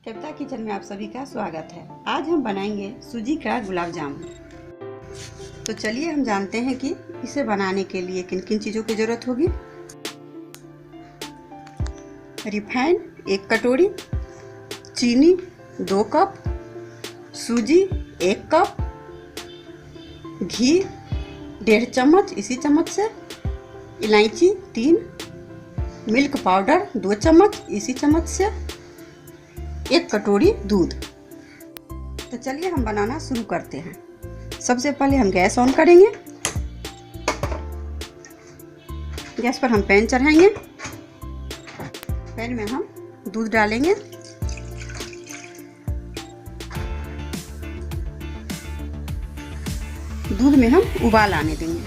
कविता kitchen में आप सभी का स्वागत है। आज हम बनाएंगे सूजी का गुलाब जामुन। तो चलिए हम जानते हैं कि इसे बनाने के लिए किन किन चीज़ों की ज़रूरत होगी। रिफाइंड 1 कटोरी, चीनी 2 कप, सूजी 1 कप, घी 1.5 चम्मच इसी चम्मच से, इलायची 3, मिल्क पाउडर 2 चम्मच इसी चम्मच से, 1 कटोरी दूध। तो चलिए हम बनाना शुरू करते हैं। सबसे पहले हम गैस ऑन करेंगे। गैस पर हम पैन चढ़ाएंगे। पैन में हम दूध डालेंगे। दूध में हम उबाल आने देंगे।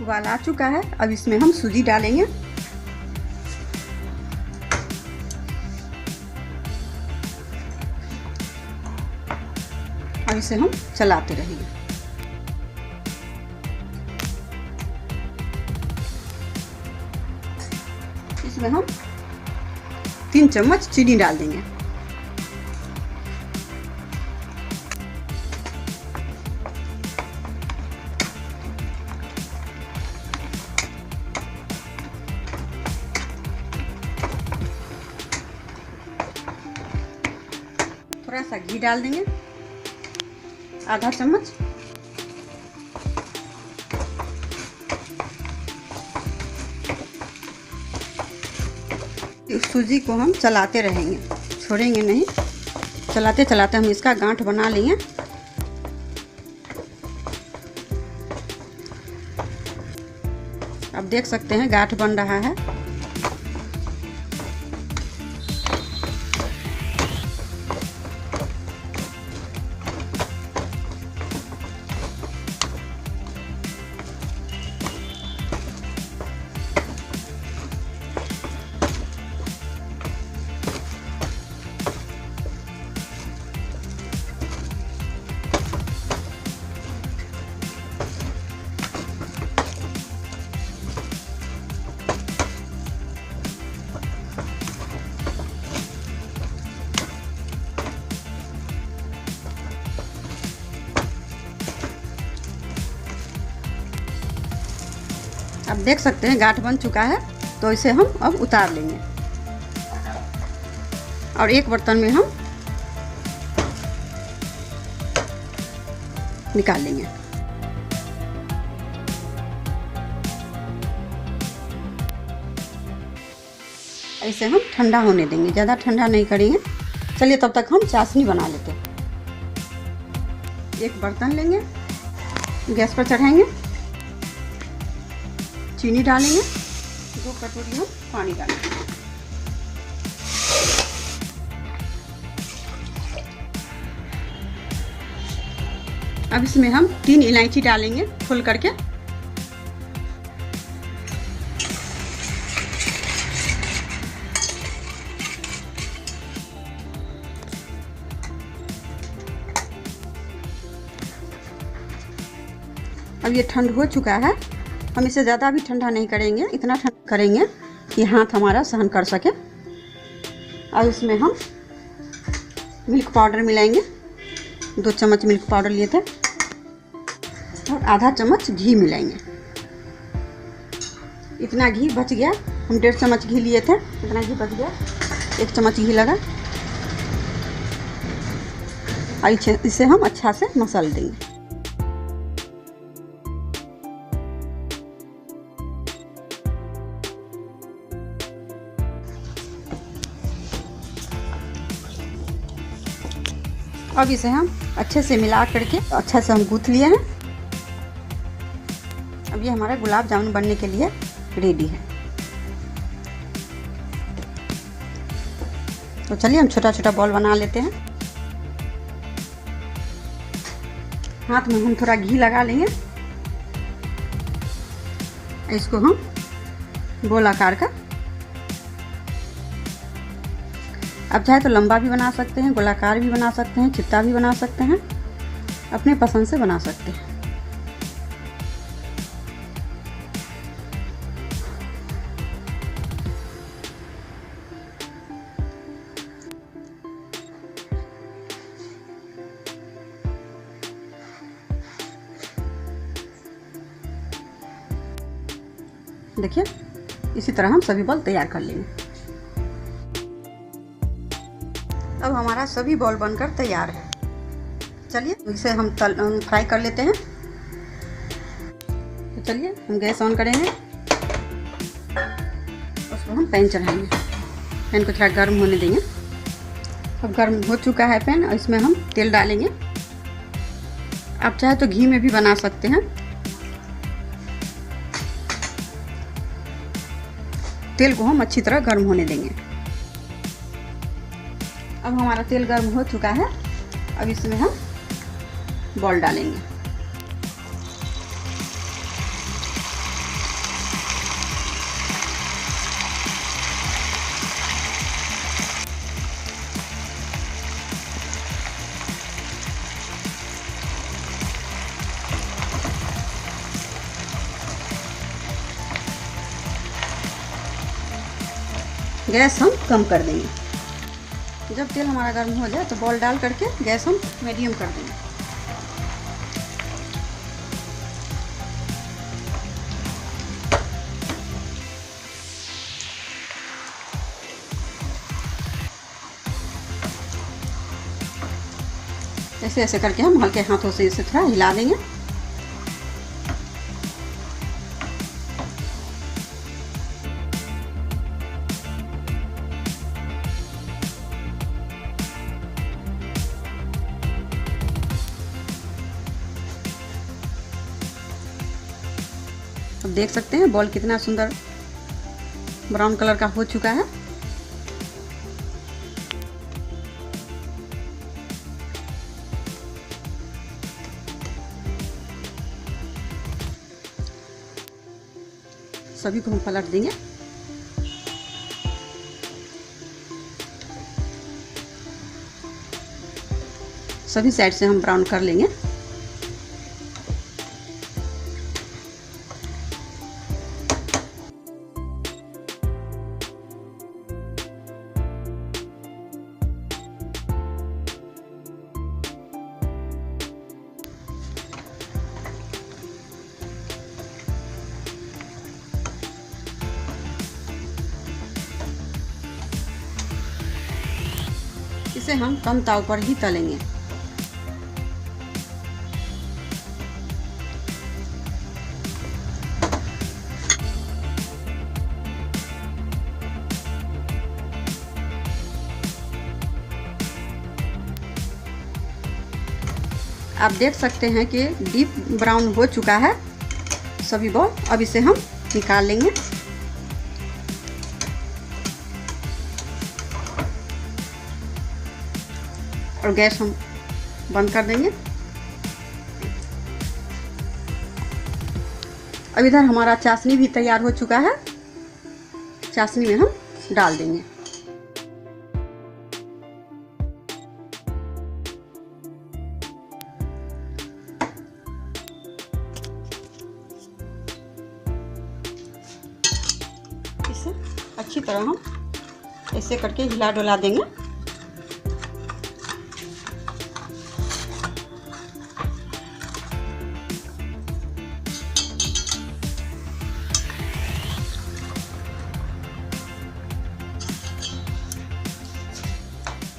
उबाल आ चुका है, अब इसमें हम सूजी डालेंगे। अब इसे हम चलाते रहेंगे। इसमें हम 3 चम्मच चीनी डाल देंगे। थोड़ा सा घी डाल देंगे, आधा चम्मच। इस सूजी को हम चलाते रहेंगे, छोड़ेंगे नहीं। चलाते चलाते हम इसका गांठ बना लेंगे। अब देख सकते हैं गांठ बन रहा है। अब देख सकते हैं गांठ बन चुका है, तो इसे हम अब उतार लेंगे और एक बर्तन में हम निकाल लेंगे। इसे हम ठंडा होने देंगे, ज़्यादा ठंडा नहीं करेंगे। चलिए तब तक हम चाशनी बना लेते हैं। एक बर्तन लेंगे, गैस पर चढ़ाएंगे, चीनी डालेंगे, 2 कटोरी हम पानी डालेंगे। अब इसमें हम 3 इलायची डालेंगे खोल करके। अब ये ठंड हो चुका है। हम इसे ज़्यादा भी ठंडा नहीं करेंगे, इतना ठंडा करेंगे कि हाथ हमारा सहन कर सके। और इसमें हम मिल्क पाउडर मिलाएंगे। 2 चम्मच मिल्क पाउडर लिए थे और आधा चम्मच घी मिलाएंगे। इतना घी बच गया, हम 1.5 चम्मच घी लिए थे, इतना घी बच गया, 1 चम्मच घी लगा। और इसे हम अच्छा से मसल देंगे। अब इसे हम अच्छे से मिला करके अच्छा से हम गूँथ लिए हैं। अब ये हमारा गुलाब जामुन बनने के लिए रेडी है। तो चलिए हम छोटा छोटा बॉल बना लेते हैं। हाथ में हम थोड़ा घी लगा लेंगे। इसको हम गोल आकार का, अब चाहे तो लंबा भी बना सकते हैं, गोलाकार भी बना सकते हैं, चिपटा भी बना सकते हैं, अपने पसंद से बना सकते हैं। देखिए इसी तरह हम सभी बॉल तैयार कर लेंगे। अब हमारा सभी बॉल बनकर तैयार है। चलिए इसे हम फ्राई कर लेते हैं। तो चलिए हम गैस ऑन करेंगे, उसको हम पैन चढ़ाएंगे। पैन को थोड़ा गर्म होने देंगे। अब गर्म हो चुका है पैन, और इसमें हम तेल डालेंगे। आप चाहे तो घी में भी बना सकते हैं। तेल को हम अच्छी तरह गर्म होने देंगे। अब हमारा तेल गर्म हो चुका है। अब इसमें हम बॉल डालेंगे। गैस हम कम कर देंगे। जब तेल हमारा गर्म हो जाए तो बॉल डाल करके गैस हम मीडियम कर देंगे। ऐसे ऐसे करके हम हल्के हाथों से इसे थोड़ा हिला देंगे। अब देख सकते हैं बॉल कितना सुंदर ब्राउन कलर का हो चुका है। सभी को हम पलट देंगे। सभी साइड से हम ब्राउन कर लेंगे। इसे हम कम ताव पर ही तलेंगे। आप देख सकते हैं कि डीप ब्राउन हो चुका है सभी बॉल। अब इसे हम निकाल लेंगे। और गैस हम बंद कर देंगे। अब इधर हमारा चाशनी भी तैयार हो चुका है। चाशनी में हम डाल देंगे। इसे अच्छी तरह हम ऐसे करके हिला डुला देंगे।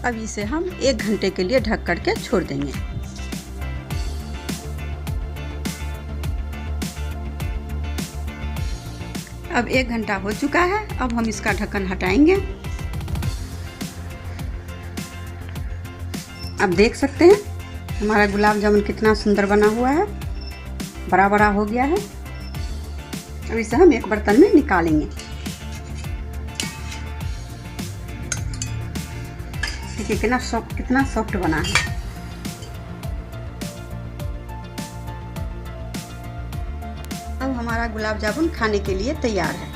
अब इसे हम 1 घंटे के लिए ढक करके छोड़ देंगे। अब 1 घंटा हो चुका है। अब हम इसका ढक्कन हटाएंगे। अब देख सकते हैं हमारा गुलाब जामुन कितना सुंदर बना हुआ है, बड़ा बड़ा हो गया है। अब इसे हम एक बर्तन में निकालेंगे। देखिए कितना सॉफ्ट बना है। अब हमारा गुलाब जामुन खाने के लिए तैयार है।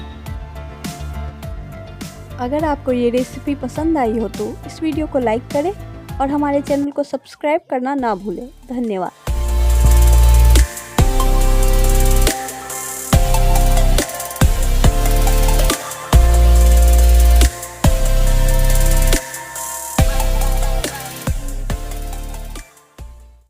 अगर आपको ये रेसिपी पसंद आई हो तो इस वीडियो को लाइक करें और हमारे चैनल को सब्सक्राइब करना ना भूलें। धन्यवाद।